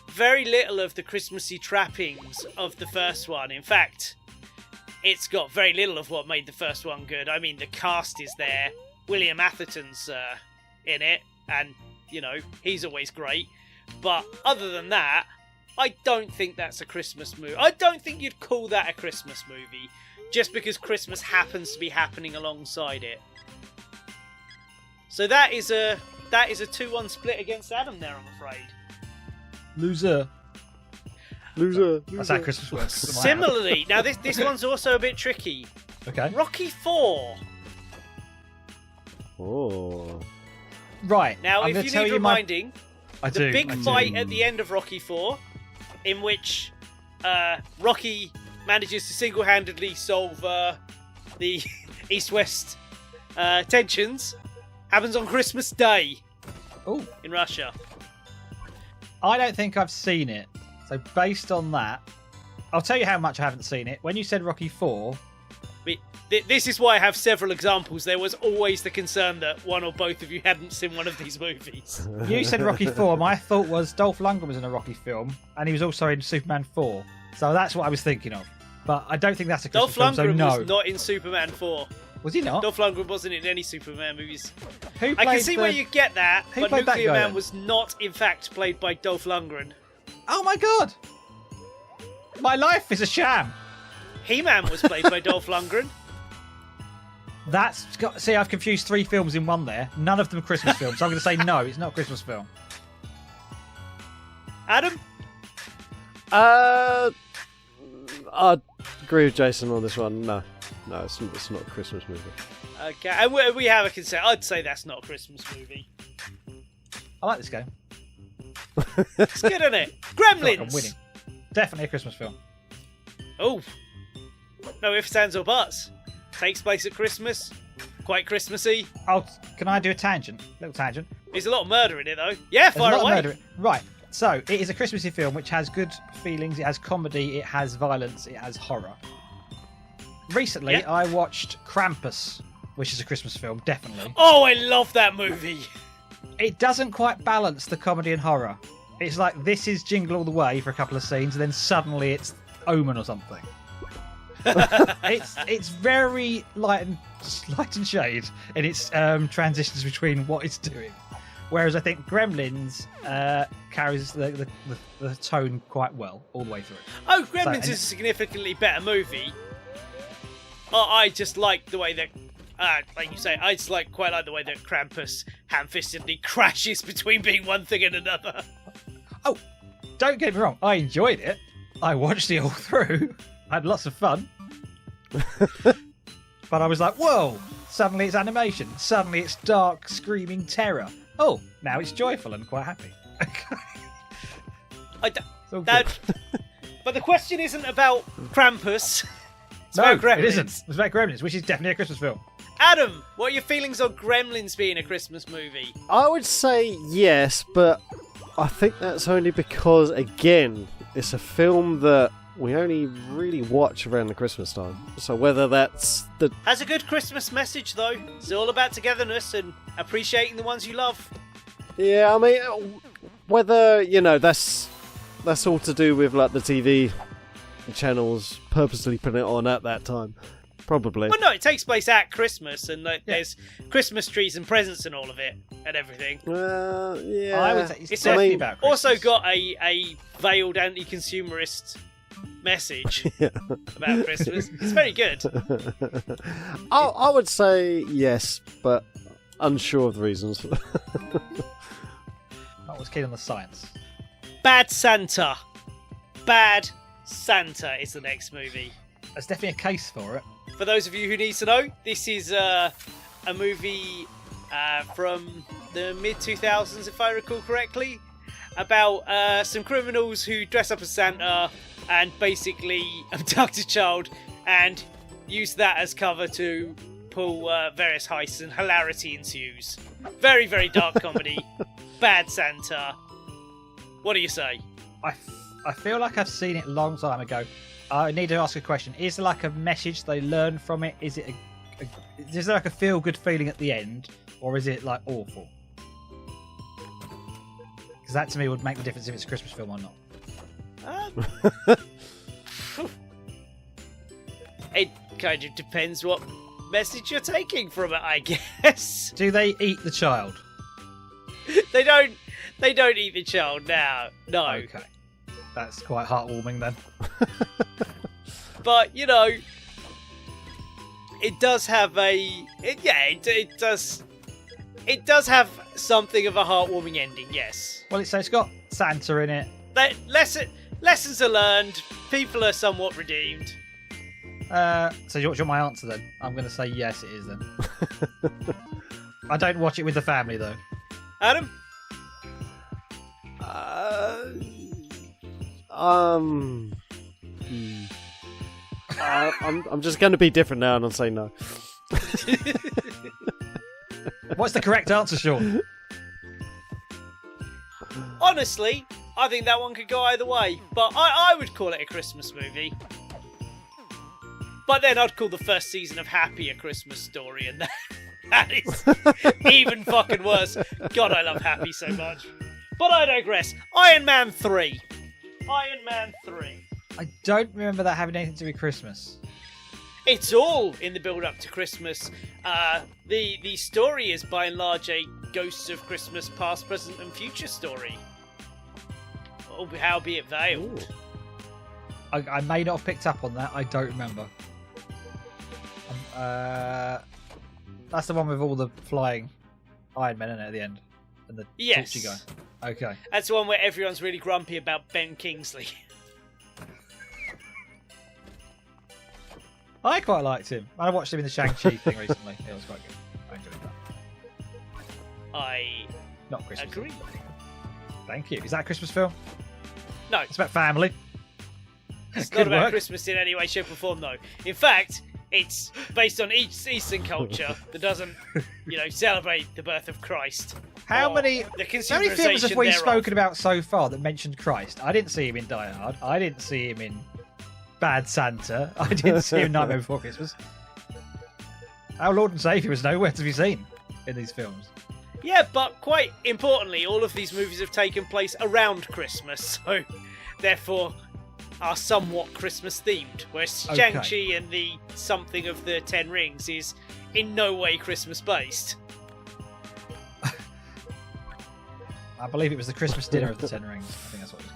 very little of the Christmassy trappings of the first one. In fact, it's got very little of what made the first one good. I mean, the cast is there. William Atherton's in it, and, you know, he's always great. But other than that, I don't think that's a Christmas movie. I don't think you'd call that a Christmas movie just because Christmas happens to be happening alongside it. So that is a 2-1 split against Adam there, I'm afraid. Loser. That's how Christmas works. Similarly, now this one's also a bit tricky. Okay. Rocky 4. Oh. Right. Now, I'm if gonna you tell need you reminding, I the do. big I do. fight at the end of Rocky 4, in which Rocky manages to single-handedly solve the East-West tensions, happens on Christmas Day Ooh. in Russia. I don't think I've seen it. So based on that, I'll tell you how much I haven't seen it. When you said Rocky 4, This is why I have several examples. There was always the concern that one or both of you hadn't seen one of these movies. you said Rocky 4. My thought was Dolph Lundgren was in a Rocky film, and he was also in Superman 4. So that's what I was thinking of. But I don't think that's a Christmas Dolph film, so Lundgren no. was not in Superman 4. Was he not? Dolph Lundgren wasn't in any Superman movies. Who I can played see the- where you get that, Who but played that Nuclear guy Man then? was not, in fact, played by Dolph Lundgren. Oh my god! My life is a sham! He-Man was played by Dolph Lundgren. See, I've confused 3 films in one there. None of them Christmas films. So I'm going to say no, it's not a Christmas film. Adam? I agree with Jason on this one. No, it's not a Christmas movie. Okay, and we have a consent. I'd say that's not a Christmas movie. I like this game. It's good, isn't it? I feel like Gremlins! I'm winning. Definitely a Christmas film. Oh. No ifs, ands, or buts. Takes place at Christmas. Quite Christmassy. Oh, can I do a tangent? Little tangent. There's a lot of murder in it, though. Yeah, There's fire a lot away. of murder. Right. So it is a Christmassy film which has good feelings. It has comedy. It has violence. It has horror. Recently, Yeah. I watched Krampus, which is a Christmas film, definitely. Oh, I love that movie. It doesn't quite balance the comedy and horror. It's like this is Jingle All the Way for a couple of scenes, and then suddenly it's Omen or something. it's very light and shade in its transitions between what it's doing. Whereas I think Gremlins carries the tone quite well all the way through. Oh, Gremlins So- is a significantly better movie. I just like the way that, like you say, I just quite like the way that Krampus ham-fistedly crashes between being one thing and another. Oh, don't get me wrong, I enjoyed it. I watched it all through. I had lots of fun. But I was like, whoa, suddenly it's animation. Suddenly it's dark, screaming terror. Oh, now it's joyful and quite happy. It's all good. But the question isn't about Krampus. It's No, about Gremlins. it isn't. It's about Gremlins, which is definitely a Christmas film. Adam, what are your feelings on Gremlins being a Christmas movie? I would say yes, but I think that's only because, again, it's a film that we only really watch around the Christmas time. So whether that's the... Has a good Christmas message, though. It's all about togetherness and appreciating the ones you love. Yeah, I mean, whether, that's all to do with, like, the TV channels purposely putting it on at that time. Probably. Well, no, it takes place at Christmas, and there's Christmas trees and presents and all of it, and everything. Yeah. I would say it's It's definitely mean, about Christmas. Also got a veiled anti-consumerist message about Christmas. It's very good. I would say yes, but unsure of the reasons. I was keen on the science. Bad Santa. Bad Santa is the next movie. There's definitely a case for it. For those of you who need to know, this is a movie from the mid-2000s, if I recall correctly, about some criminals who dress up as Santa and basically abduct a child and use that as cover to pull various heists, and hilarity ensues. Very, very dark comedy. Bad Santa. What do you say? I feel like I've seen it a long time ago. I need to ask a question. Is there like a message they learn from it? Is it is there like a feel-good feeling at the end, or is it like awful? Because that to me would make the difference if it's a Christmas film or not. It kind of depends what message you're taking from it, I guess. Do they eat the child? They don't eat the child now. No. Okay. That's quite heartwarming then. But, you know, it does have it does have something of a heartwarming ending, yes. Well, it's got Santa in it. Lessons are learned, people are somewhat redeemed. So do you want my answer then? I'm going to say yes, it is then. I don't watch it with the family though. Adam? I'm just going to be different now and I'll say no. What's the correct answer, Shaun? Honestly, I think that one could go either way, but I would call it a Christmas movie. But then I'd call the first season of Happy a Christmas story, and that is even fucking worse. God, I love Happy so much. But I digress. Iron Man 3. Iron Man 3. I don't remember that having anything to do with Christmas. It's all in the build-up to Christmas. The story is by and large a Ghosts of Christmas Past, Present and Future story. Howbeit veiled. I may not have picked up on that. I don't remember. That's the one with all the flying Iron Men in it at the end. And the Yes. torchy guy. Okay. That's the one where everyone's really grumpy about Ben Kingsley. I quite liked him. I watched him in the Shang-Chi thing recently. It was quite good. I enjoyed that. I Not Christmas. agree. Thank you. Is that a Christmas film? No, It's about family. it's Good not about work. Christmas in any way, shape or form, though. In fact, it's based on Eastern culture that doesn't, celebrate the birth of Christ. How or many the films have we consumerization spoken about so far that mentioned Christ? I didn't see him in Die Hard. I didn't see him in Bad Santa. I didn't see him in Nightmare Before Christmas. Our Lord and Saviour was nowhere to be seen in these films. Yeah, but quite importantly, all of these movies have taken place around Christmas, so therefore are somewhat Christmas themed. Whereas Okay. Shang-Chi and the something of the Ten Rings is in no way Christmas based. I believe it was the Christmas dinner of the Ten Rings. I think that's what it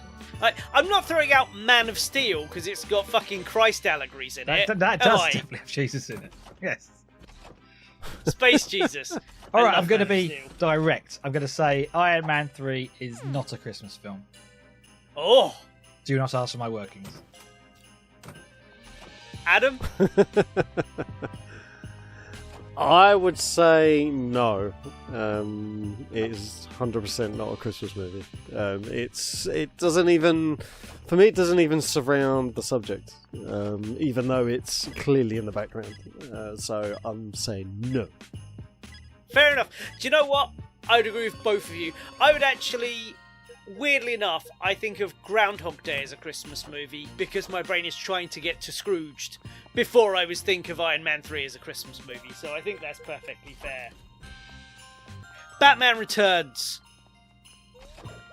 was called. I'm not throwing out Man of Steel because it's got fucking Christ allegories in it. That am does I? definitely have Jesus in it. Yes. Space Jesus. All I right, love I'm going to Man of be Steel. direct. I'm going to say Iron Man 3 is not a Christmas film. Oh, Do not ask for my workings. Adam? I would say no. It is 100% not a Christmas movie. It doesn't even, for me, it doesn't even surround the subject, even though it's clearly in the background. So I'm saying no. Fair enough. Do you know what? I would agree with both of you. I would actually, weirdly enough, I think of Groundhog Day as a Christmas movie because my brain is trying to get to Scrooged before I was think of Iron Man 3 as a Christmas movie. So I think that's perfectly fair. Batman Returns.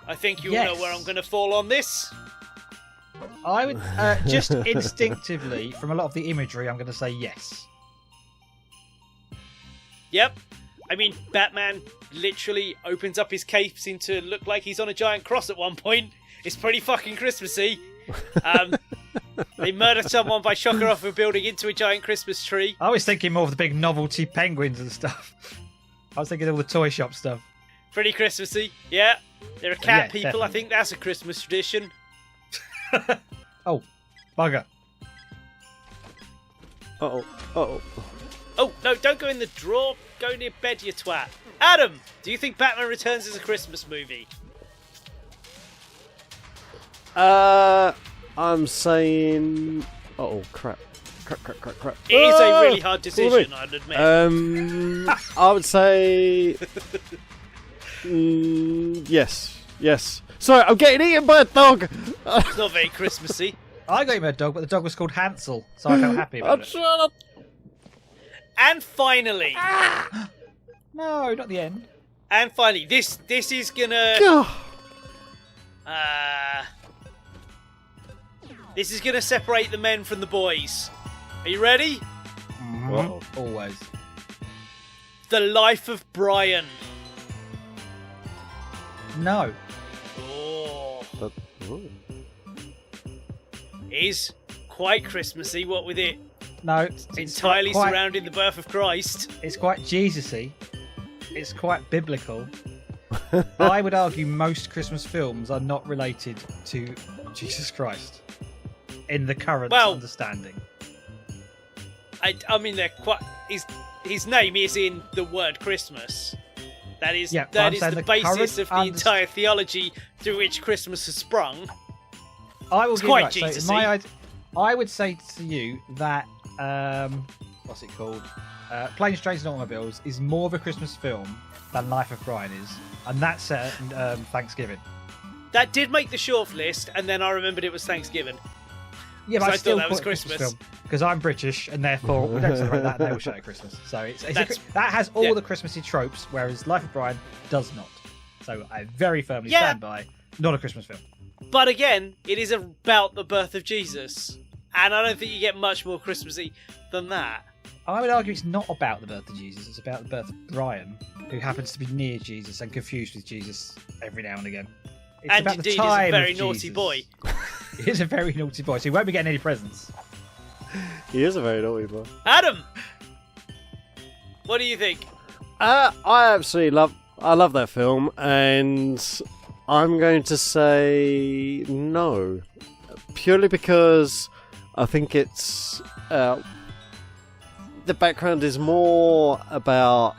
I think you all Yes. know where I'm going to fall on this. I would just instinctively, from a lot of the imagery, I'm going to say yes. Yep. I mean, Batman literally opens up his cape, seems to look like he's on a giant cross at one point. It's pretty fucking Christmassy. They murder someone by shocking her off a building into a giant Christmas tree. I was thinking more of the big novelty penguins and stuff. I was thinking all the toy shop stuff. Pretty Christmassy. Yeah. There are cat Yeah, people. definitely. I think that's a Christmas tradition. Oh, bugger. Uh-oh. Uh-oh. Oh, no, don't go in the drawer. Go near bed, you twat. Adam, do you think Batman Returns is a Christmas movie? I'm saying... Uh-oh, crap. Crap. It is a really Ah! hard decision, I'd admit. I would say... Yes. Sorry, I'm getting eaten by a dog. It's not very Christmassy. I got him a dog, but the dog was called Hansel, so I felt happy about it. And finally, No, not the end. this is gonna this is gonna separate the men from the boys. Are you ready? Uh-huh. Always. The Life of Brian. No. Oh. Is quite Christmassy, what with it? No. It's entirely surrounding the birth of Christ. It's quite Jesus-y. It's quite biblical. I would argue most Christmas films are not related to Jesus Christ in the current understanding. I mean, they're quite. His name is in the word Christmas. That is the basis of the entire theology through which Christmas has sprung. I will it's give quite you right. Jesus-y. So I would say to you that what's it called? Planes, Trains and Automobiles is more of a Christmas film than Life of Brian is, and that's set at Thanksgiving. That did make the short list, and then I remembered it was Thanksgiving. Yeah, but I thought that was Christmas. Because I'm British, and therefore we don't celebrate that. And they all shout at Christmas, so that has all the Christmassy tropes, whereas Life of Brian does not. So I very firmly stand by not a Christmas film. But again, it is about the birth of Jesus, and I don't think you get much more Christmassy than that. I would argue it's not about the birth of Jesus; it's about the birth of Brian, who happens to be near Jesus and confused with Jesus every now and again. It's and about indeed, the time is a very of naughty Jesus. boy. He is a very naughty boy, so he won't be getting any presents. He is a very naughty boy. Adam, what do you think? I absolutely love that film, and I'm going to say no, purely because I think it's the background is more about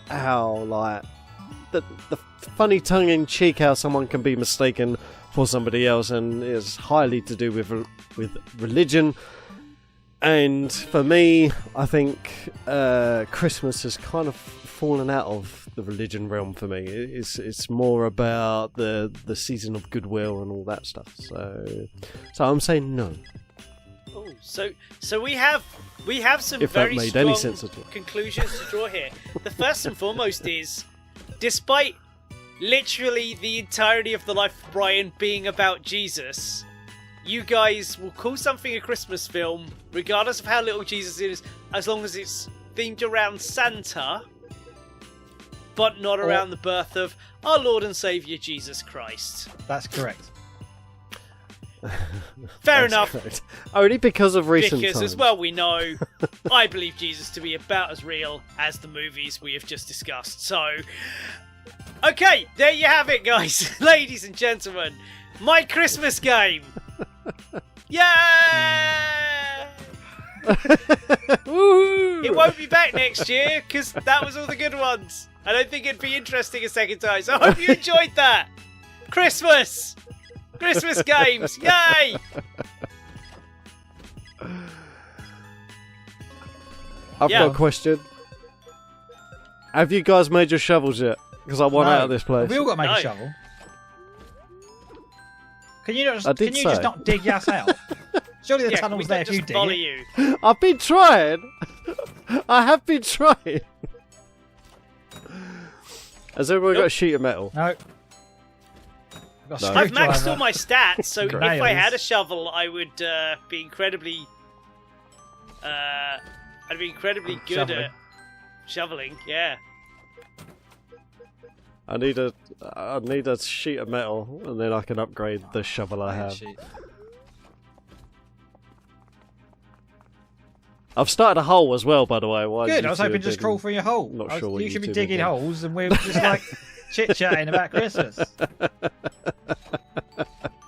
how like the funny tongue-in-cheek how someone can be mistaken for somebody else, and is highly to do with religion. And for me, I think Christmas has kind of fallen out of the religion realm for me. It's more about the season of goodwill and all that stuff. So I'm saying no. Oh, so we have some If that very made strong any sense at all. conclusions to draw here. The first and foremost is, despite literally the entirety of the life of Brian being about Jesus, you guys will call something a Christmas film, regardless of how little Jesus is, as long as it's themed around Santa, but not around the birth of our Lord and Saviour Jesus Christ. That's correct. Fair enough. Correct. Only because of recent Because, times. as well we know, I believe Jesus to be about as real as the movies we have just discussed. So, okay, there you have it, guys. Ladies and gentlemen, my Christmas game. Yeah! It won't be back next year, because that was all the good ones. I don't think it'd be interesting a second time, so I hope you enjoyed that. Christmas games, yay! I've got a question. Have you guys made your shovels yet? Because I want out of this place. We all got to make a shovel. Can you just not dig your ass out? Surely the tunnel's there if you dig follow it. you. I've been trying. I have been trying. Has everyone got a sheet of metal? No. I've maxed all my stats, so if I had a shovel, I would be incredibly. I'd be incredibly good at shoveling. Yeah. I need a sheet of metal, and then I can upgrade the shovel I have. I've started a hole as well, by the way. Good. I was hoping to just crawl through your hole. Not sure what you should be two digging did. holes, and we're just like chit-chatting about Christmas.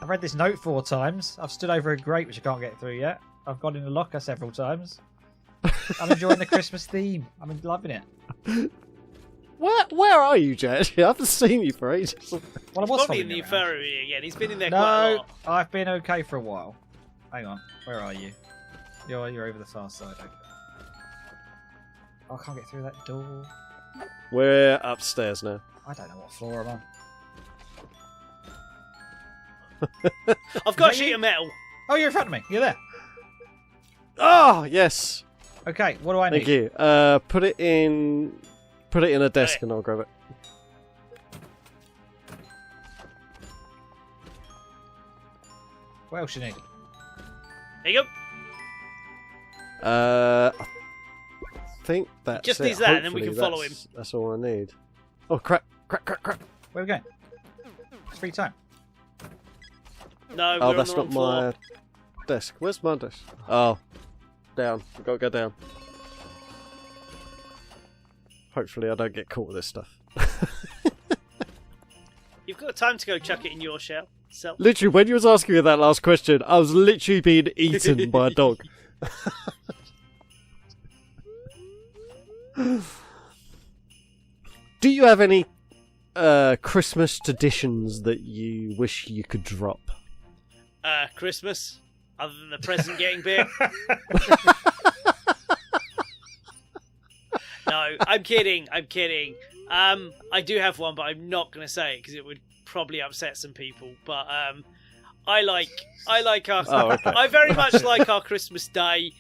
I've read this note 4 times. I've stood over a grate which I can't get through yet. I've gone in the locker several times. I'm enjoying the Christmas theme. I'm loving it. Where are you, Jet? I haven't seen you for ages. Well, I was Probably in the following you around. infirmary again. He's been in there quite a No, lot. I've been okay for a while. Hang on, where are you? You're over the far side. Okay. Oh, I can't get through that door. We're upstairs now. I don't know what floor I'm on. I've got a Is that sheet you? of metal. Oh, you're in front of me. You're there. Oh, yes. Okay, what do I need? Thank you. Put it in a desk Okay. and I'll grab it. What else you need? There you go. I think that's Just it. needs that and then we Hopefully can follow That's all I need. Oh, crap. Where are we going? It's free time. No, Oh, we're that's on the not wrong floor. my desk. Where's my desk? Oh, down. I've got to go down. Hopefully I don't get caught with this stuff. You've got time to go chuck it in your shell. Self. Literally, when you was asking me that last question, I was literally being eaten by a dog. Do you have any Christmas traditions that you wish you could drop? Christmas, other than the present getting big. No, I'm kidding. I do have one, but I'm not going to say it because it would probably upset some people. But I like our. Oh, okay. I very much like our Christmas Day.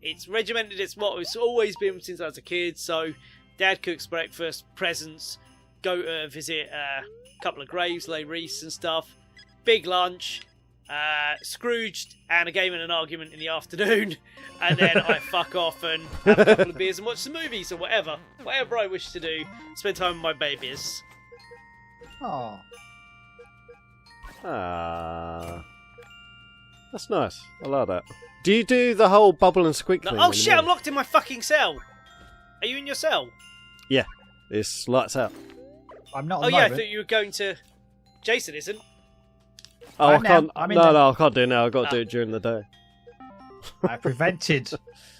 It's regimented. It's what it's always been since I was a kid. So, Dad cooks breakfast, presents, go to visit a couple of graves, lay wreaths and stuff. Big lunch, Scrooged, and a game and an argument in the afternoon, and then I fuck off and have a couple of beers and watch some movies or whatever I wish to do. Spend time with my babies. Oh, That's nice. I like that. Do you do the whole bubble and squeak No, thing? oh shit! I'm locked in my fucking cell. Are you in your cell? Yeah, it's lights out. I'm not. Oh At the yeah, I moment. thought you were going to. Jason isn't. Oh, I'm I can't. now. I'm in No, there. no, I can't do it now. I've got to Oh. do it during the day. I prevented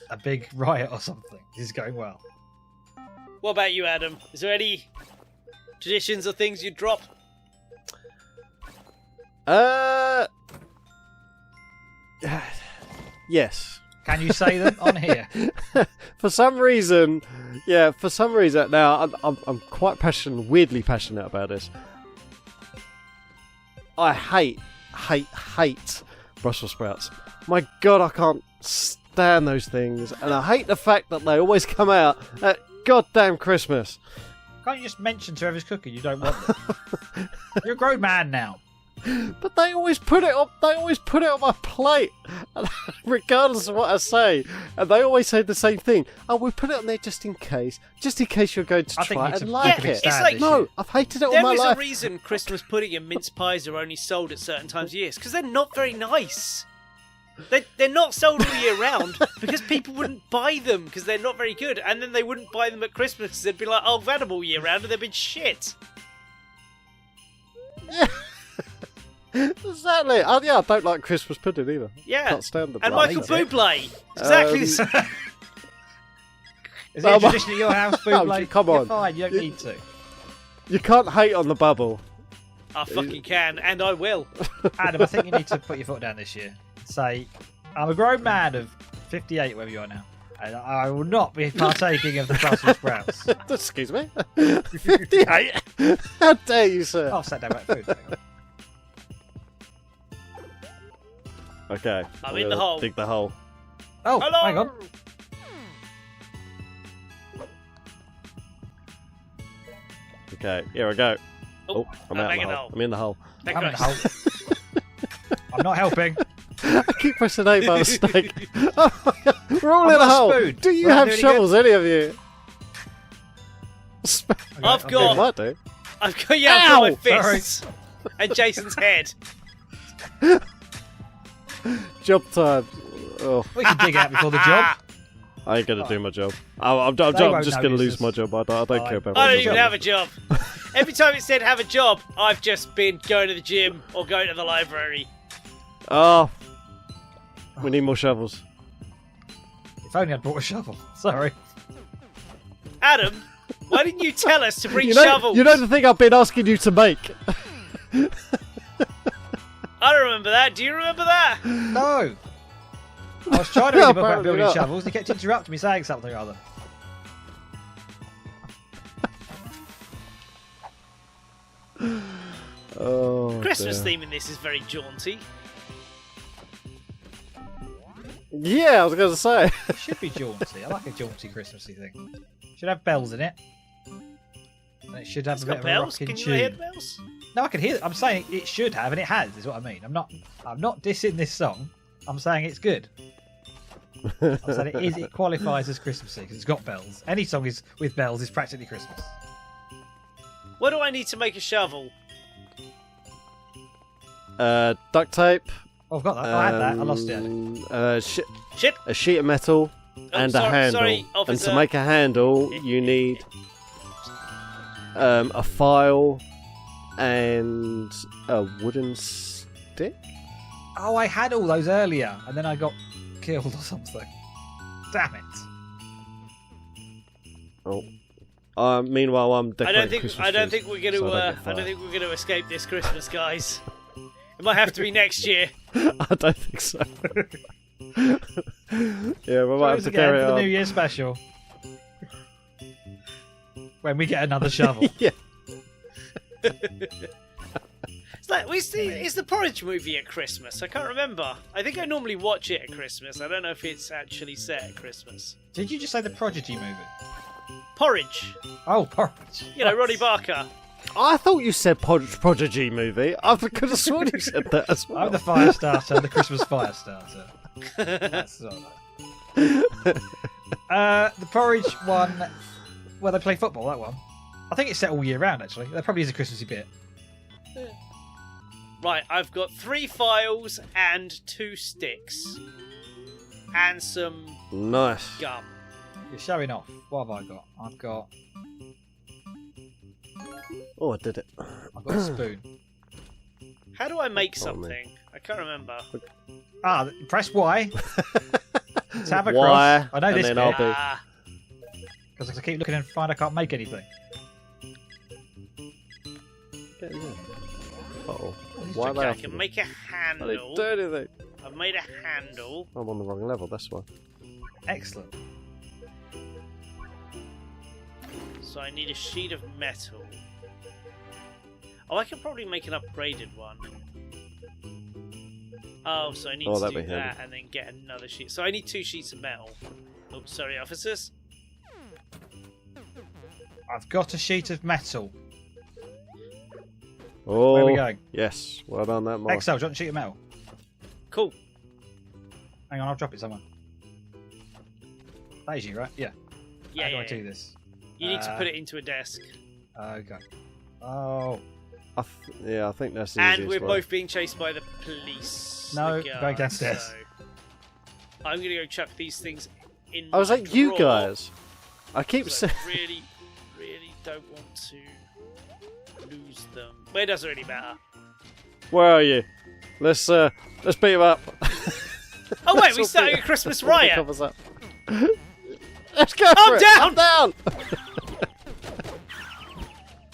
a big riot or something. This is going well. What about you, Adam? Is there any traditions or things you'd drop? Yes. Can you say them on here? For some reason, now I'm quite weirdly passionate about this. I hate Brussels sprouts. My God, I can't stand those things, and I hate the fact that they always come out at goddamn Christmas. Can't you just mention to whoever's cooking you don't want them? You're a grown man now. But they always put it on. They always put it on my plate, regardless of what I say. And they always say the same thing. Oh, we put it on there just in case you're going to I think try you it need and to like make a it. big stand It's like- this No, year. I've hated it all There my is life. a reason Christmas pudding and mince pies are only sold at certain times of years, because they're not very nice. They're not sold all year round because people wouldn't buy them because they're not very good, and then they wouldn't buy them at Christmas because they'd be like, "Oh, I've had them all year round and they've been shit." Exactly. Oh, yeah, I don't like Christmas pudding either. Yeah, Can't stand them. and Like, Michael eat it. Bublé, exactly the same. Is it a tradition at your house, Bublé? come You're on. fine, you don't need to. You can't hate on the bubble. I fucking can, and I will. Adam, I think you need to put your foot down this year. Say, I'm a grown man of 58, wherever you are now, and I will not be partaking of the Brussels sprouts. Excuse me. 58. How dare you, sir? I've sat down about food. Hang on. Okay. I'm in the hole. Dig the hole. Oh, Hello. hang on. Okay, here I go. Oh, I'm out of making the a hole. hole. I'm in the hole. Thank I'm in the Christ. hole. I'm not helping. I keep pressing A by mistake. Oh my God. We're all I've in a got a hole. spoon. Do you Will that have do any shovels, any of you? I've I'm got- It might do. I've got, yeah, I've got my Ow! fists and Jason's head. Job time. Oh, We can dig out before the job. I ain't gonna do my job. I'm They just won't gonna notice lose us. my job. I don't Fine. care about I my don't even job. have a job. Every time it said have a job, I've just been going to the gym or going to the library. Oh, we need more shovels. If only I'd brought a shovel. Sorry. Adam, why didn't you tell us to bring You know, shovels? you know the thing I've been asking you to make. I don't remember that. Do you remember that? No. I was trying to read a book about Apparently building not. shovels. He kept interrupting me saying something or other. Christmas theme in this is very jaunty. Yeah, I was going to say. It should be jaunty. I like a jaunty Christmassy thing. Should have bells in it. And it should have It's a bit got of a bells. rocking Can you tune. hear the bells? No, I can hear it. I'm saying it should have, and it has, is what I mean. I'm not dissing this song. I'm saying it's good. I'm saying it qualifies as Christmassy because it's got bells. Any song is with bells is practically Christmas. What do I need to make a shovel? Duct tape. Oh, I've got that. I had that. I lost it. Shit. A sheet of metal and a handle. Sorry, and officer. to make a handle, you need a file and a wooden stick. Oh, I had all those earlier, and then I got killed or something. Damn it! Oh. Meanwhile, I'm decorating Christmas I don't trees, think we're going to. so I don't think we're going to escape this Christmas, guys. It might have to be next year. I don't think so. Yeah, we might have to Again carry for the on. New Year special. When we get another shovel. Yeah. It's like, is the Porridge movie at Christmas? I can't remember. I think I normally watch it at Christmas. I don't know if it's actually set at Christmas. Did you just say the Prodigy movie? Porridge. Oh, Porridge. You know, Roddy Barker. I thought you said Prodigy movie. I could have sworn you said that as well. I'm the fire starter, the Christmas fire starter. That's all right. The Porridge one, where they play football, that one. I think it's set all year round, actually. That probably is a Christmassy bit. Right, I've got 3 files and 2 sticks. And some Nice. gum. You're showing off. What have I got? I've got Oh, I did it. a spoon. How do I make Oh, man. something? I can't remember. Press Y. Tab across. Y, I know and this then bit. I'll be- Ah, Because I keep looking and find I can't make anything. Get in there. Uh-oh. Why Why are they okay, I after can me? make a I handle. didn't do anything. I've made a handle. I'm on the wrong level, that's why. Excellent. So I need a sheet of metal. Oh, I can probably make an upgraded one. Oh, so I need to that'd do be that handy. and then get another sheet. So I need 2 sheets of metal. Oh, sorry, officers. I've got a sheet of metal. Oh, Where are we going? yes. Well done, that Mark. Excel, do you want a sheet of metal? Cool. Hang on, I'll drop it somewhere. That is you, right? Yeah. Yeah, How do yeah, I yeah. do this? You need to put it into a desk. Okay. Oh. Yeah, I think that's the And easiest we're way. both being chased by the police. No, again, going downstairs. so I'm going to go chuck these things in I was my like, you drawer, guys. I keep 'cause saying. I really, really don't want to lose them. But it doesn't really matter. Where are you? Let's beat him up. Oh wait, Let's we're all starting beat- a Christmas all the riot. covers up. Let's go I'm for it. down! I'm down!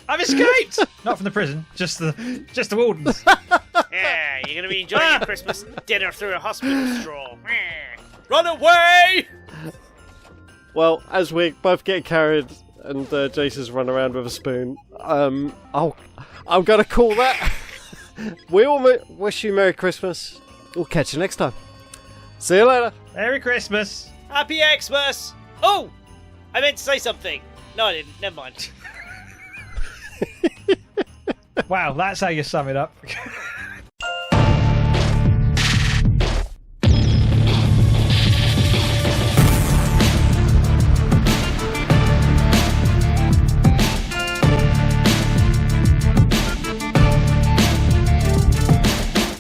I've escaped! Not from the prison, just the wardens. Yeah, you're going to be enjoying your Christmas dinner through a hospital straw. Run away! Well, as we're both getting carried and Jason's run around with a spoon, I'm gonna call that. We all wish you Merry Christmas. We'll catch you next time. See you later. Merry Christmas! Happy Xmas! Oh! I meant to say something. No, I didn't. Never mind. Wow, that's how you sum it up.